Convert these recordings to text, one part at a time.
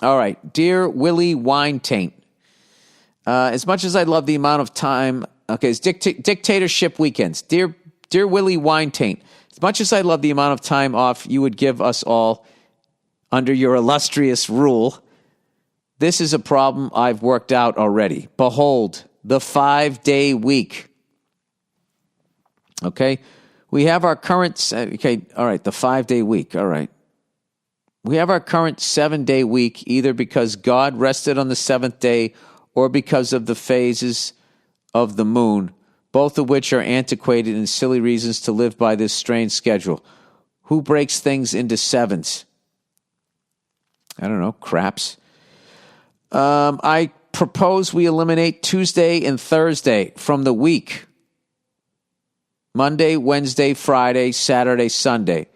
All right. Dear Willie Wine Taint, as much as I love the amount of time, okay, it's dictatorship weekends. Dear Willie Wine Taint, as much as I love the amount of time off you would give us all under your illustrious rule, this is a problem I've worked out already. Behold, the 5-day week. Okay? We have our current, okay, all right, the 5-day week, all right. We have our current 7-day week either because God rested on the seventh day or because of the phases of the moon, both of which are antiquated and silly reasons to live by this strange schedule. Who breaks things into sevens? I don't know, craps. I propose we eliminate Tuesday and Thursday from the week. Monday, Wednesday, Friday, Saturday, Sunday.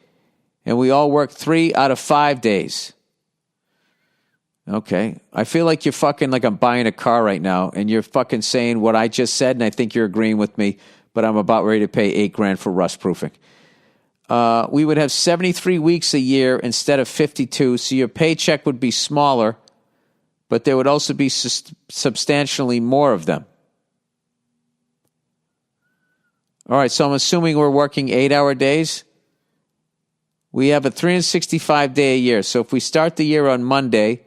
And we all work 3 out of 5 days. Okay. I feel like you're fucking like I'm buying a car right now, and you're fucking saying what I just said, and I think you're agreeing with me, but I'm about ready to pay $8,000 for rust proofing. We would have 73 weeks a year instead of 52, so your paycheck would be smaller, but there would also be substantially more of them. All right, so I'm assuming we're working 8-hour days. We have a 365-day a year. So if we start the year on Monday,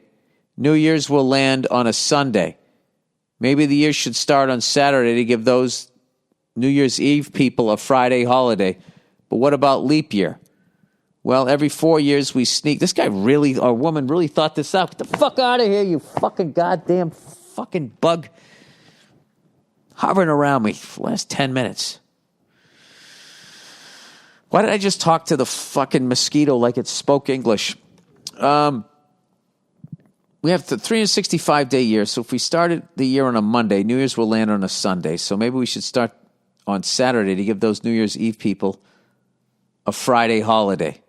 New Year's will land on a Sunday. Maybe the year should start on Saturday to give those New Year's Eve people a Friday holiday. But what about leap year? Well, every 4 years we sneak. This guy really, or woman really thought this out. Get the fuck out of here, you fucking goddamn fucking bug. Hovering around me for the last 10 minutes. Why did I just talk to the fucking mosquito like it spoke English? We have the 365-day year, so if we started the year on a Monday, New Year's will land on a Sunday. So maybe we should start on Saturday to give those New Year's Eve people a Friday holiday.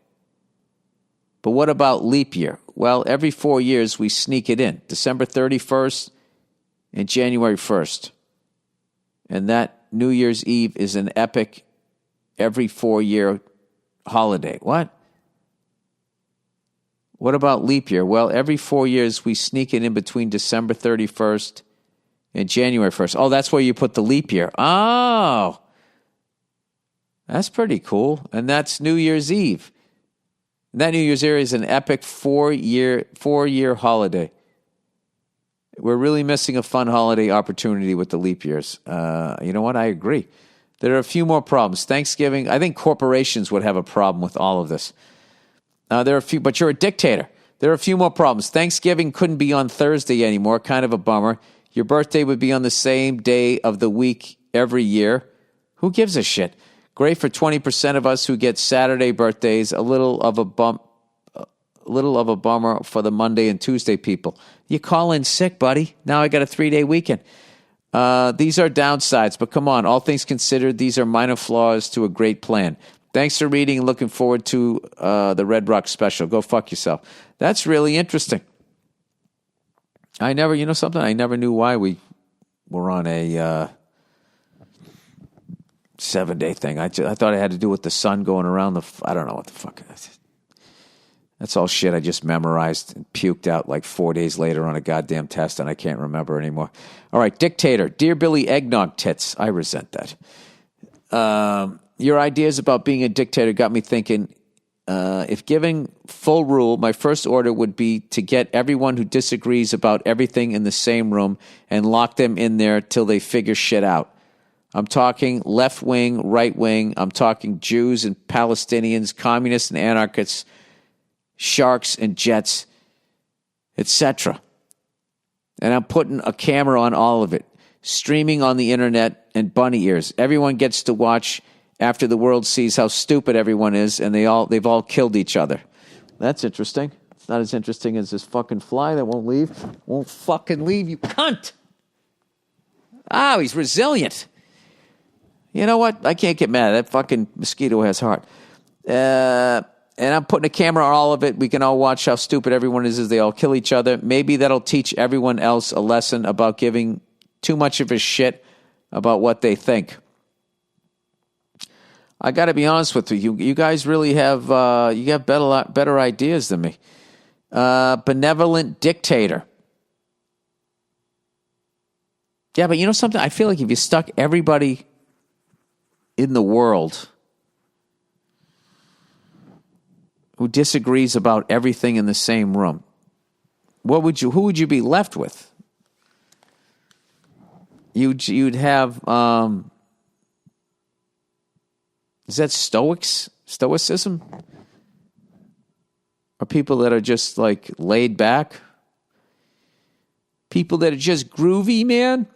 But what about leap year? Well, every 4 years we sneak it in. December 31st and January 1st. And that New Year's Eve is an epic every 4-year holiday. What? What about leap year? Well, every 4 years we sneak it in between December 31st and January 1st. Oh, that's where you put the leap year. Oh, that's pretty cool. And that's New Year's Eve. And that New Year's Eve is an epic 4-year holiday. We're really missing a fun holiday opportunity with the leap years. You know what? I agree. There are a few more problems. Thanksgiving, I think corporations would have a problem with all of this. There are a few, but you're a dictator. There are a few more problems. Thanksgiving couldn't be on Thursday anymore, kind of a bummer. Your birthday would be on the same day of the week every year. Who gives a shit? Great for 20% of us who get Saturday birthdays. A little of a bummer for the Monday and Tuesday people. You call in sick, buddy. Now I got a 3-day weekend. These are downsides, but come on, all things considered, these are minor flaws to a great plan. Thanks for reading and looking forward to the Red Rock special. Go fuck yourself. That's really interesting. You know something? I never knew why we were on a 7-day thing. I thought it had to do with the sun going around I don't know what the fuck it is. That's all shit I just memorized and puked out like 4 days later on a goddamn test, and I can't remember anymore. All right, Dictator. Dear Billy Eggnog Tits. I resent that. Your ideas about being a dictator got me thinking, if given full rule, my first order would be to get everyone who disagrees about everything in the same room and lock them in there till they figure shit out. I'm talking left wing, right wing. I'm talking Jews and Palestinians, communists and anarchists, sharks and jets, etc. And I'm putting a camera on all of it, streaming on the internet and bunny ears. Everyone gets to watch after the world sees how stupid everyone is, and they've all killed each other. That's interesting. It's not as interesting as this fucking fly that won't leave. Won't fucking leave, you cunt. Oh, he's resilient. You know what? I can't get mad. That fucking mosquito has heart. And I'm putting a camera on all of it. We can all watch how stupid everyone is as they all kill each other. Maybe that'll teach everyone else a lesson about giving too much of a shit about what they think. I got to be honest with you. You guys really have better ideas than me. Benevolent dictator. Yeah, but you know something? I feel like if you stuck everybody in the world who disagrees about everything in the same room, who would you be left with? You'd have, is that stoicism? Or people that are just like laid back? People that are just groovy, man?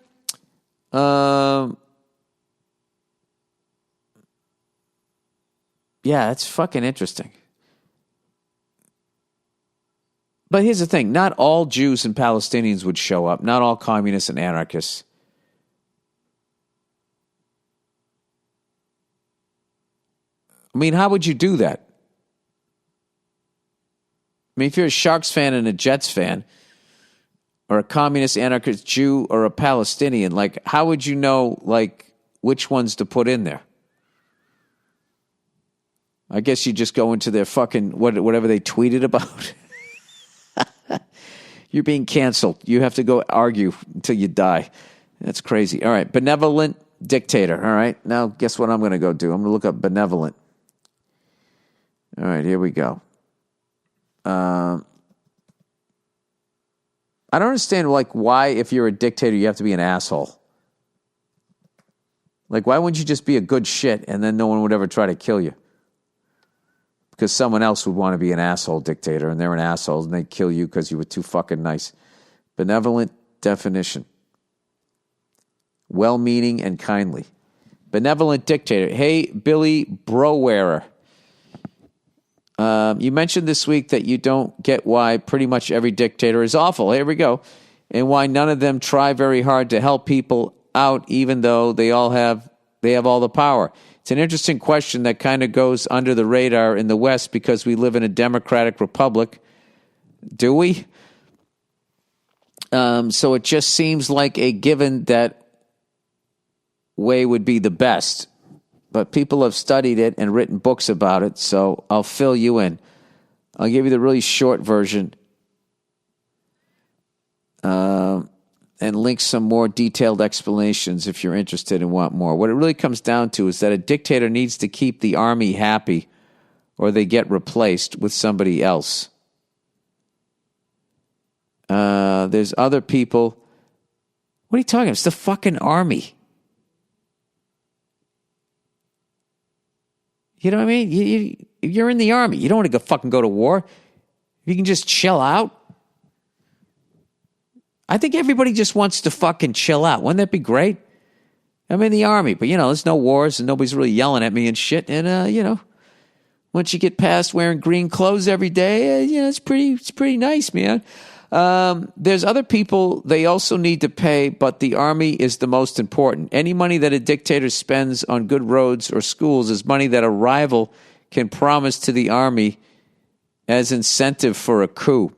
Yeah, it's fucking interesting. But here's the thing. Not all Jews and Palestinians would show up. Not all communists and anarchists. I mean, how would you do that? I mean, if you're a Sharks fan and a Jets fan, or a communist, anarchist, Jew, or a Palestinian, like, how would you know, like, which ones to put in there? I guess you just go into their fucking, whatever they tweeted about. You're being canceled. You have to go argue until you die. That's crazy. All right, benevolent dictator. All right, now guess what I'm going to go do? I'm going to look up benevolent. All right, here we go. I don't understand, like, why, if you're a dictator, you have to be an asshole. Like, why wouldn't you just be a good shit and then no one would ever try to kill you? Because someone else would want to be an asshole dictator and they're an asshole and they'd kill you because you were too fucking nice. Benevolent definition. Well-meaning and kindly. Benevolent dictator. Hey, Billy Browerer. You mentioned this week that you don't get why pretty much every dictator is awful. Here we go. And why none of them try very hard to help people out, even though they have all the power. It's an interesting question that kind of goes under the radar in the West because we live in a democratic republic. Do we? So it just seems like a given that way would be the best. But people have studied it and written books about it, so I'll fill you in. I'll give you the really short version and link some more detailed explanations if you're interested and want more. What it really comes down to is that a dictator needs to keep the army happy or they get replaced with somebody else. There's other people. What are you talking about? It's the fucking army. You know what I mean? You're in the army. You don't want to fucking go to war. You can just chill out. I think everybody just wants to fucking chill out. Wouldn't that be great? I'm in the army, but, there's no wars and nobody's really yelling at me and shit. And, once you get past wearing green clothes every day, it's pretty nice, man. There's other people they also need to pay, but the army is the most important. Any money that a dictator spends on good roads or schools is money that a rival can promise to the army as incentive for a coup.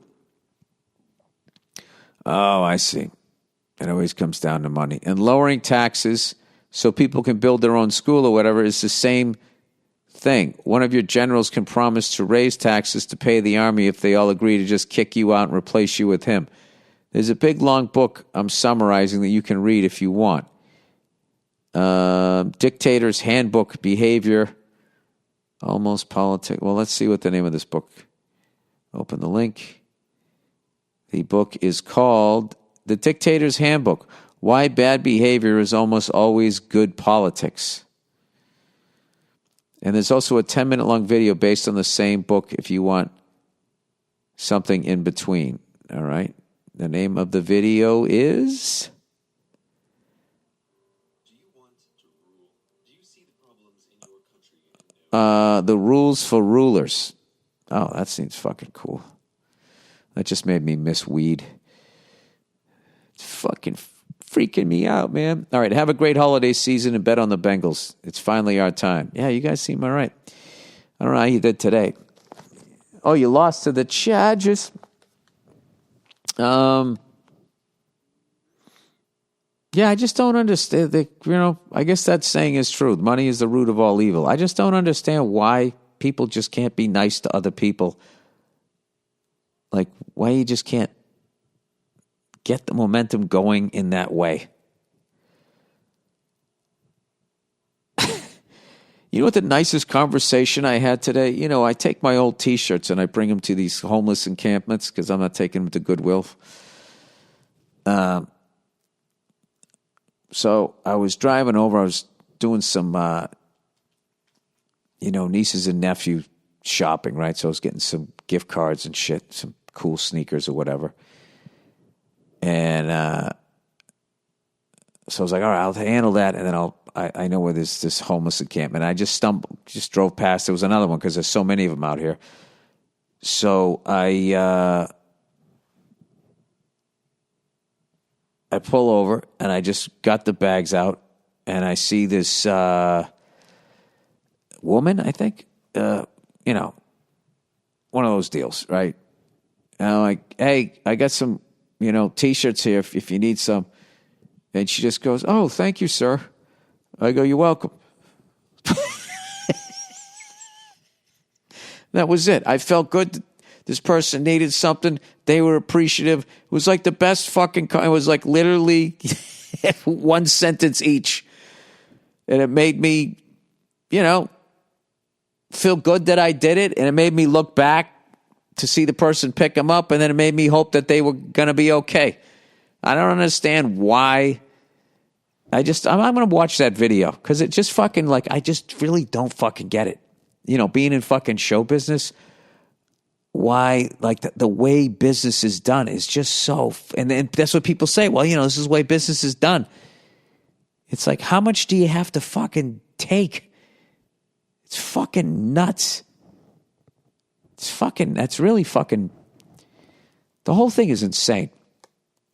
Oh, I see. It always comes down to money. And lowering taxes so people can build their own school or whatever is the same thing. One of your generals can promise to raise taxes to pay the army if they all agree to just kick you out and replace you with him. There's a big, long book I'm summarizing that you can read if you want. Dictator's Handbook, Behavior, Almost Politics. Well, let's see what the name of this book. Open the link. The book is called The Dictator's Handbook, Why Bad Behavior is Almost Always Good Politics. And there's also a 10-minute long video based on the same book if you want something in between. All right. The name of the video is... Do you want to rule? Do you see the problems in your country? The Rules for Rulers. Oh, that seems fucking cool. That just made me miss weed. It's fucking freaking me out, man. All right, have a great holiday season and bet on the Bengals. It's finally our time. Yeah, you guys seem all right. I don't know how you did today. Oh, you lost to the Chargers. Yeah, I just don't understand. I guess that saying is true. Money is the root of all evil. I just don't understand why people just can't be nice to other people Like, why you just can't get the momentum going in that way? You know what the nicest conversation I had today? You know, I take my old T-shirts and I bring them to these homeless encampments because I'm not taking them to Goodwill. So I was driving over. I was doing some, nieces and nephew shopping, right? So I was getting some gift cards and shit, some cool sneakers or whatever. And so I was like, all right, I'll handle that, and then I know where there's this homeless encampment. I just drove past. There was another one because there's so many of them out here. So I pull over and I just got the bags out, and I see this woman, I think, one of those deals, right? And I'm like, hey, I got some, T-shirts here if you need some. And she just goes, oh, thank you, sir. I go, you're welcome. That was it. I felt good. This person needed something. They were appreciative. It was like the best fucking... It was like literally one sentence each. And it made me, feel good that I did it. And it made me look back to see the person pick them up. And then it made me hope that they were going to be okay. I don't understand why. I'm going to watch that video because it just fucking I just really don't fucking get it. Being in fucking show business, why, the way business is done is just so, and that's what people say. Well, this is the way business is done. It's like, how much do you have to fucking take? It's fucking nuts. That's really fucking, the whole thing is insane.